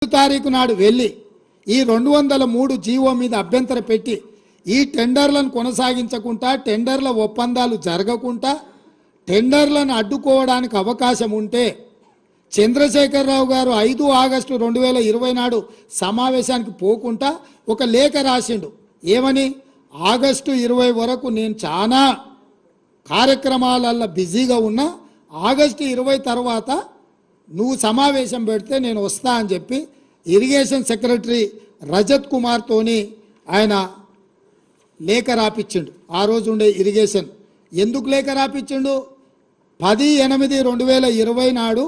తారీఖు నాడు వెళ్ళి ఈ 203 జీవో మీద అభ్యంతరం పెట్టి ఈ టెండర్లను కొనసాగించకుండా టెండర్ల ఒప్పందాలు జరగకుండా టెండర్లను అడ్డుకోవడానికి అవకాశం ఉంటే చంద్రశేఖరరావు గారు 5 ఆగస్టు 2020 నాడు సమావేశానికి పోకుండా ఒక లేఖ రాసిండు. ఏమని? ఆగస్టు 20 వరకు నేను చాలా కార్యక్రమాలలో బిజీగా ఉన్నా, ఆగస్టు 20 తర్వాత నువ్వు సమావేశం పెడితే నేను వస్తా అని చెప్పి ఇరిగేషన్ సెక్రటరీ రజత్ కుమార్తోని ఆయన లేఖ రాపిచ్చిండు. ఆ రోజు ఉండే ఇరిగేషన్ ఎందుకు లేఖ రాపిచ్చిండు? 10/8/2020 నాడు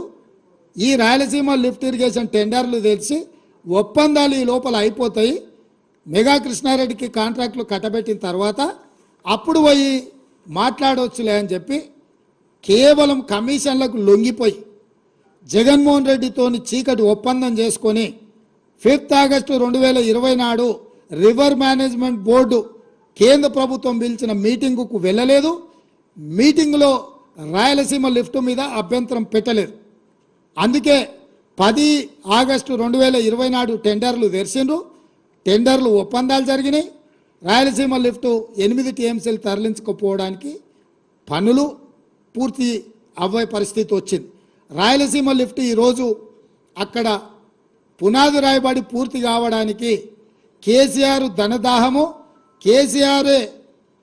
ఈ రాయలసీమ లిఫ్ట్ ఇరిగేషన్ టెండర్లు తెలిసి ఒప్పందాలు ఈ లోపల అయిపోతాయి, మెగా కృష్ణారెడ్డికి కాంట్రాక్టులు కట్టబెట్టిన తర్వాత అప్పుడు పోయి మాట్లాడవచ్చులే అని చెప్పి కేవలం కమిషన్లకు లొంగిపోయి జగన్మోహన్ రెడ్డితోని చీకటి ఒప్పందం చేసుకొని 5 ఆగస్టు 2020 నాడు రివర్ మేనేజ్మెంట్ బోర్డు కేంద్ర ప్రభుత్వం పిలిచిన మీటింగుకు వెళ్ళలేదు. మీటింగ్లో రాయలసీమ లిఫ్ట్ మీద అభ్యంతరం పెట్టలేదు. అందుకే 10 ఆగస్టు 2020 నాడు టెండర్లు తెరిచిండ్రు, టెండర్లు ఒప్పందాలు జరిగినాయి. రాయలసీమ లిఫ్ట్ 8 టీఎంసీలు తరలించకపోవడానికి పనులు పూర్తి అవ్వే పరిస్థితి వచ్చింది. రాయలసీమ లిఫ్ట్ ఈరోజు అక్కడ పునాది రాయబడి పూర్తి కావడానికి కేసీఆర్ ధనదాహము, కేసీఆర్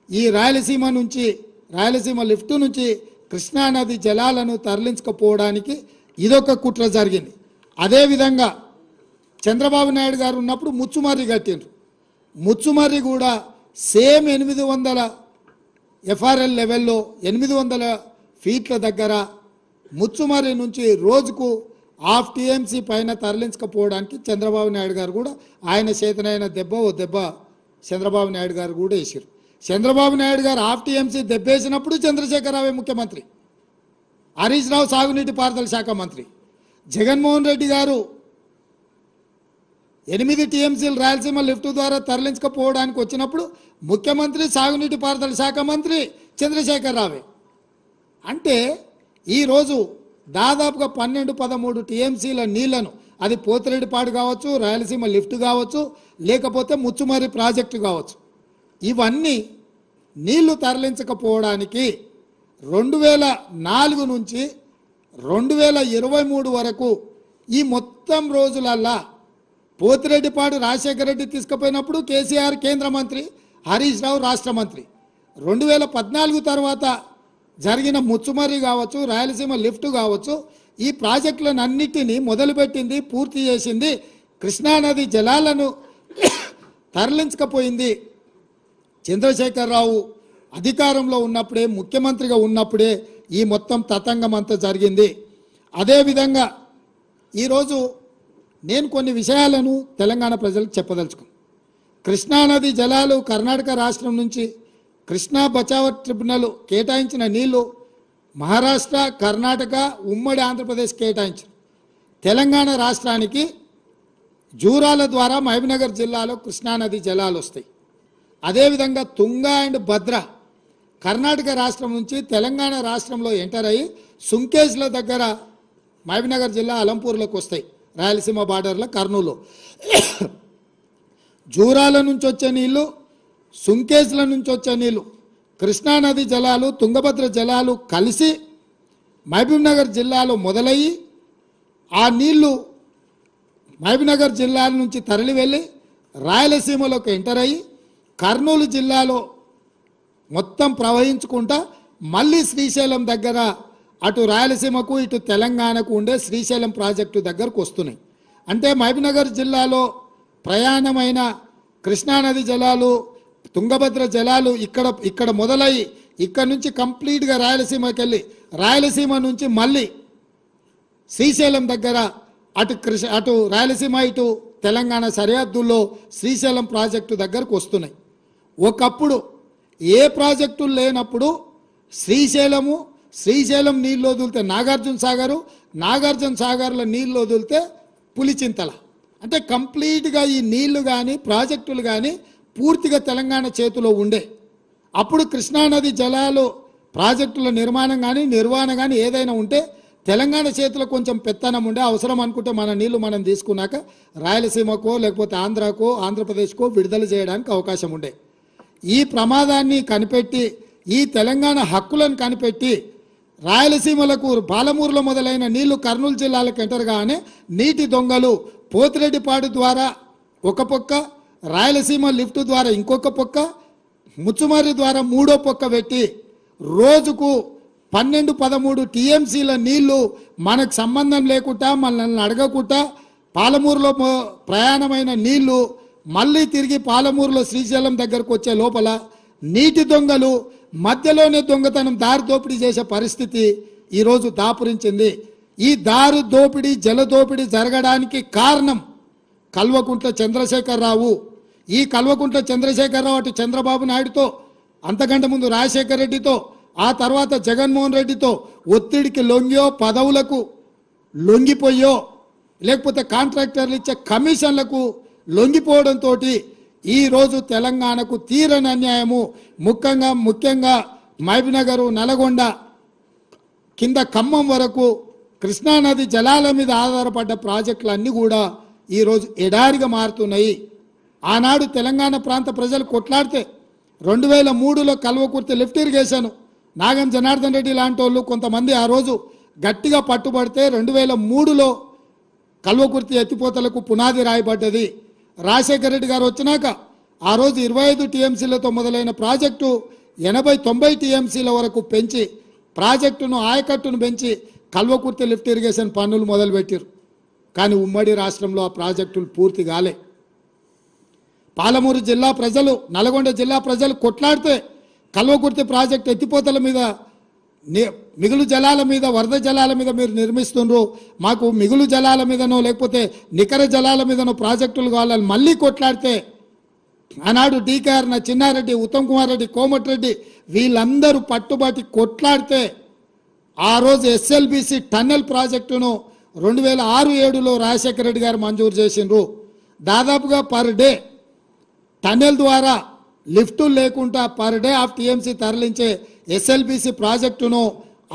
ఈ రాయలసీమ లిఫ్ట్ నుంచి కృష్ణానది జలాలను తరలించకపోవడానికి ఇదొక కుట్ర జరిగింది. అదేవిధంగా చంద్రబాబు నాయుడు గారు ఉన్నప్పుడు ముచ్చుమర్రి కట్టిండ్రు. ముచ్చుమర్రి కూడా సేమ్ 800 ఎఫ్ఆర్ఎల్ లెవెల్లో 800 ఫీట్ల దగ్గర ముచ్చుమర్రి నుంచి రోజుకు 1/2 టీఎంసీ పైన తరలించకపోవడానికి చంద్రబాబు నాయుడు గారు కూడా ఆయన చేతనైన దెబ్బ చంద్రబాబు నాయుడు గారు కూడా వేసారు. చంద్రబాబు నాయుడు గారు 1/2 టీఎంసీ దెబ్బేసినప్పుడు చంద్రశేఖరరావు ముఖ్యమంత్రి, హరీష్ రావు సాగునీటి పారుదల శాఖ మంత్రి, జగన్మోహన్ రెడ్డి గారు 8 టీఎంసీలు రాయలసీమ లిఫ్ట్ ద్వారా తరలించకపోవడానికి వచ్చినప్పుడు ముఖ్యమంత్రి, సాగునీటి పారుదల శాఖ మంత్రి చంద్రశేఖరరావే. అంటే ఈరోజు దాదాపుగా 12-13 టీఎంసీల నీళ్లను, అది పోతిరెడ్డిపాడు కావచ్చు, రాయలసీమ లిఫ్ట్ కావచ్చు, లేకపోతే ముచ్చుమర్రి ప్రాజెక్టు కావచ్చు, ఇవన్నీ నీళ్లు తరలించకపోవడానికి 2004 నుంచి 2023 వరకు ఈ మొత్తం రోజులల్లా పోతిరెడ్డిపాడు రాజశేఖర రెడ్డి తీసుకుపోయినప్పుడు కేసీఆర్ కేంద్ర మంత్రి, హరీష్ రావు రాష్ట్ర మంత్రి. 2014 తర్వాత జరిగిన ముచ్చుమర్రి కావచ్చు, రాయలసీమ లిఫ్ట్ కావచ్చు, ఈ ప్రాజెక్టులను అన్నిటినీ మొదలుపెట్టింది, పూర్తి చేసింది, కృష్ణానది జలాలను తరలించకపోయింది చంద్రశేఖరరావు అధికారంలో ఉన్నప్పుడే, ముఖ్యమంత్రిగా ఉన్నప్పుడే ఈ మొత్తం తతంగం అంతా జరిగింది. అదేవిధంగా ఈరోజు నేను కొన్ని విషయాలను తెలంగాణ ప్రజలకు చెప్పదలుచుకున్నాను. కృష్ణానది జలాలు కర్ణాటక రాష్ట్రం నుంచి కృష్ణా బచావ్ ట్రిబ్యునల్ కేటాయించిన నీళ్లు మహారాష్ట్ర, కర్ణాటక, ఉమ్మడి ఆంధ్రప్రదేశ్ కేటాయించారు. తెలంగాణ రాష్ట్రానికి జూరాల ద్వారా మహబూబ్నగర్ జిల్లాలో కృష్ణానది జలాలు వస్తాయి. అదేవిధంగా తుంగా అండ్ భద్ర కర్ణాటక రాష్ట్రం నుంచి తెలంగాణ రాష్ట్రంలో ఎంటర్ అయ్యి సుంకేజ్ల దగ్గర మహబూబ్నగర్ జిల్లా అలంపూర్లోకి వస్తాయి, రాయలసీమ బార్డర్లో కర్నూలు. జూరాల నుంచి వచ్చే నీళ్లు, సుంకేజ్ల నుంచి వచ్చే నీళ్లు, కృష్ణానది జలాలు, తుంగభద్ర జలాలు కలిసి మహబూబ్నగర్ జిల్లాలో మొదలయ్యి ఆ నీళ్లు మహబూబ్నగర్ జిల్లా నుంచి తరలి వెళ్ళి రాయలసీమలోకి ఎంటర్ అయ్యి కర్నూలు జిల్లాలో మొత్తం ప్రవహించుకుంటా మళ్ళీ శ్రీశైలం దగ్గర అటు రాయలసీమకు ఇటు తెలంగాణకు ఉండే శ్రీశైలం ప్రాజెక్టు దగ్గరకు వస్తున్నాయి. అంటే మహబూబ్నగర్ జిల్లాలో ప్రయాణమైన కృష్ణానది జలాలు, తుంగభద్ర జలాలు ఇక్కడ మొదలయ్యి ఇక్కడ నుంచి కంప్లీట్గా రాయలసీమకి వెళ్ళి రాయలసీమ నుంచి మళ్ళీ శ్రీశైలం దగ్గర అటు రాయలసీమ ఇటు తెలంగాణ సరిహద్దుల్లో శ్రీశైలం ప్రాజెక్టు దగ్గరకు వస్తున్నాయి. ఒకప్పుడు ఏ ప్రాజెక్టులు లేనప్పుడు శ్రీశైలం నీళ్ళు వదిలితే నాగార్జున సాగర్లో నీళ్ళు వదిలితే పులిచింతల. అంటే కంప్లీట్గా ఈ నీళ్లు కానీ ప్రాజెక్టులు కానీ పూర్తిగా తెలంగాణ చేతిలో ఉండే. అప్పుడు కృష్ణానది జలాలు ప్రాజెక్టుల నిర్మాణం కానీ నిర్వహణ కానీ ఏదైనా ఉంటే తెలంగాణ చేతిలో కొంచెం పెత్తనం ఉండే, అవసరం అనుకుంటే మన నీళ్లు మనం తీసుకున్నాక రాయలసీమకో లేకపోతే ఆంధ్రాకో ఆంధ్రప్రదేశ్కో విడుదల చేయడానికి అవకాశం ఉండే. ఈ ప్రమాదాన్ని కనిపెట్టి, ఈ తెలంగాణ హక్కులను కనిపెట్టి రాయలసీమలకు పాలమూరులో మొదలైన నీళ్లు కర్నూలు జిల్లాలకు ఎంటర్ కాగానే నీటి దొంగలు పోతిరెడ్డిపాడు ద్వారా ఒక పక్క, రాయలసీమ లిఫ్ట్ ద్వారా ఇంకొక పక్క, ముచ్చుమర్రి ద్వారా మూడో పక్క పెట్టి రోజుకు 12-13 టీఎంసీల నీళ్లు మనకు సంబంధం లేకుండా, మనల్ని అడగకుండా పాలమూరులో ప్రయాణమైన నీళ్లు మళ్ళీ తిరిగి పాలమూరులో శ్రీశైలం దగ్గరకు వచ్చే లోపల నీటి దొంగలు మధ్యలోనే దొంగతనం దారి దోపిడీ చేసే పరిస్థితి ఈరోజు దాపురించింది. ఈ దారు దోపిడీ, జల దోపిడీ జరగడానికి కారణం కల్వకుంట్ల చంద్రశేఖరరావు. ఈ కల్వకుంట్ల చంద్రశేఖరరావు అటు చంద్రబాబు నాయుడుతో, అంతకంటే ముందు రాజశేఖర రెడ్డితో, ఆ తర్వాత జగన్మోహన్ రెడ్డితో ఒత్తిడికి లొంగియో, పదవులకు లొంగిపోయో, లేకపోతే కాంట్రాక్టర్లు ఇచ్చే కమిషన్లకు లొంగిపోవడంతో ఈరోజు తెలంగాణకు తీరని అన్యాయము. ముఖ్యంగా మహబూబ్నగర్, నల్గొండ కింద ఖమ్మం వరకు కృష్ణానది జలాల మీద ఆధారపడ్డ ప్రాజెక్టులన్నీ కూడా ఈరోజు ఎడారిగా మారుతున్నాయి. ఆనాడు తెలంగాణ ప్రాంత ప్రజలు కొట్లాడితే 2003లో కల్వకుర్తి లిఫ్ట్ ఇరిగేషన్ నాగం జనార్దన్ రెడ్డి లాంటి వాళ్ళు కొంతమంది ఆ రోజు గట్టిగా పట్టుబడితే 2003లో కల్వకుర్తి ఎత్తిపోతలకు పునాది రాయబడ్డది. రాజశేఖర రెడ్డి గారు వచ్చినాక ఆ రోజు 25 టీఎంసీలతో మొదలైన ప్రాజెక్టు 80-90 టీఎంసీల వరకు పెంచి ప్రాజెక్టును, ఆయకట్టును పెంచి కల్వకుర్తి లిఫ్ట్ ఇరిగేషన్ పనులు మొదలుపెట్టారు. కానీ ఉమ్మడి రాష్ట్రంలో ఆ ప్రాజెక్టులు పూర్తి కాలే. పాలమూరు జిల్లా ప్రజలు, నల్గొండ జిల్లా ప్రజలు కొట్లాడితే కల్వకుర్తి ప్రాజెక్టు ఎత్తిపోతల మీద, మిగులు జలాల మీద, వరద జలాల మీద మీరు నిర్మిస్తున్నారు, మాకు మిగులు జలాల మీదనో లేకపోతే నికర జలాల మీదనో ప్రాజెక్టులు కావాలని మళ్ళీ కొట్లాడితే ఆనాడు డీకేఆర్, చిన్నారెడ్డి, ఉత్తమ్ కుమార్ రెడ్డి, కోమటిరెడ్డి వీళ్ళందరూ పట్టుబట్టి కొట్లాడితే ఆ రోజు ఎస్ఎల్బిసి టన్నెల్ ప్రాజెక్టును 2006-07లో రాజశేఖర రెడ్డి గారు మంజూరు చేసిండ్రు. దాదాపుగా పర్ డే టన్నెల్ ద్వారా లిఫ్టులు లేకుండా పర్ డే ఆఫ్ టీఎంసీ తరలించే ఎస్ఎల్బిసి ప్రాజెక్టును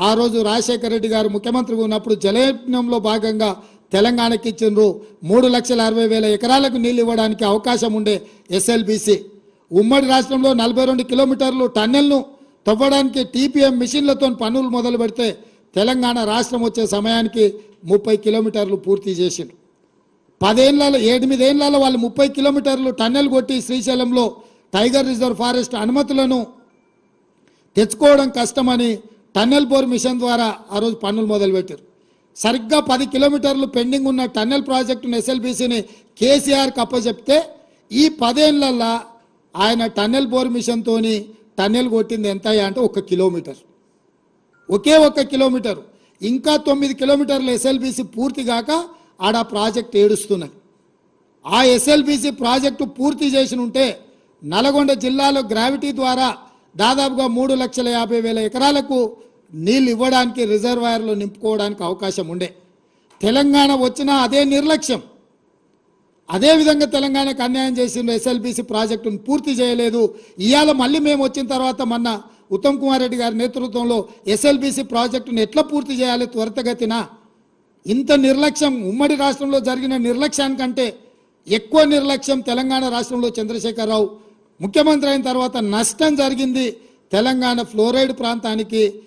ఆ రోజు రాజశేఖర రెడ్డి గారు ముఖ్యమంత్రిగా ఉన్నప్పుడు జలయజ్ఞంలో భాగంగా తెలంగాణకి ఇచ్చిండ్రు. 3,60,000 ఎకరాలకు నీళ్ళు ఇవ్వడానికి అవకాశం ఉండే ఎస్ఎల్బిసి ఉమ్మడి రాష్ట్రంలో 42 కిలోమీటర్లు టన్నెల్ను తవ్వడానికి టీపీఎం మిషన్లతో పనులు మొదలు పెడితే తెలంగాణ రాష్ట్రం వచ్చే సమయానికి 30 కిలోమీటర్లు పూర్తి చేసిండ్రు. 8 ఏళ్లలో వాళ్ళు 30 కిలోమీటర్లు టన్నెల్ కొట్టి శ్రీశైలంలో టైగర్ రిజర్వ్ ఫారెస్ట్ అనుమతులను తెచ్చుకోవడం కష్టమని టన్నెల్ బోర్ మిషన్ ద్వారా ఆ రోజు పనులు మొదలుపెట్టారు. సరిగ్గా 10 కిలోమీటర్లు పెండింగ్ ఉన్న టన్నెల్ ప్రాజెక్టును ఎస్ఎల్బిసిని కేసీఆర్కి అప్పచెప్తే ఈ 10 ఏళ్లలో ఆయన టన్నెల్ బోర్ మిషన్తోని టన్నెల్ కొట్టింది ఎంత అంటే 1 కిలోమీటర్, ఒకే 1 కిలోమీటర్. ఇంకా 9 కిలోమీటర్లు ఎస్ఎల్బిసి పూర్తి కాక ఆడ ప్రాజెక్ట్ ఏడుస్తున్నది. ఆ ఎస్ఎల్బిసి ప్రాజెక్టు పూర్తి చేసి ఉంటే నల్గొండ జిల్లాలో గ్రావిటీ ద్వారా దాదాపుగా 3,50,000 ఎకరాలకు నీళ్ళు ఇవ్వడానికి, రిజర్వాయర్లు నింపుకోవడానికి అవకాశం ఉండే. తెలంగాణ వచ్చిన అదే నిర్లక్ష్యం, అదేవిధంగా తెలంగాణకు అన్యాయం చేసిన ఎస్ఎల్బిసి ప్రాజెక్టును పూర్తి చేయలేదు. ఇవాళ మళ్ళీ మేము వచ్చిన తర్వాత మొన్న ఉత్తమ్ కుమార్ రెడ్డి గారి నేతృత్వంలో ఎస్ఎల్బిసి ప్రాజెక్టును ఎట్లా పూర్తి చేయాలి త్వరితగతిన. ఇంత నిర్లక్ష్యం, ఉమ్మడి రాష్ట్రంలో జరిగిన నిర్లక్ష్యానికంటే ఎక్కువ నిర్లక్ష్యం తెలంగాణ రాష్ట్రంలో చంద్రశేఖరరావు ముఖ్యమంత్రి అయిన తర్వాత నష్టం జరిగింది తెలంగాణ ఫ్లోరైడ్ ప్రాంతానికి.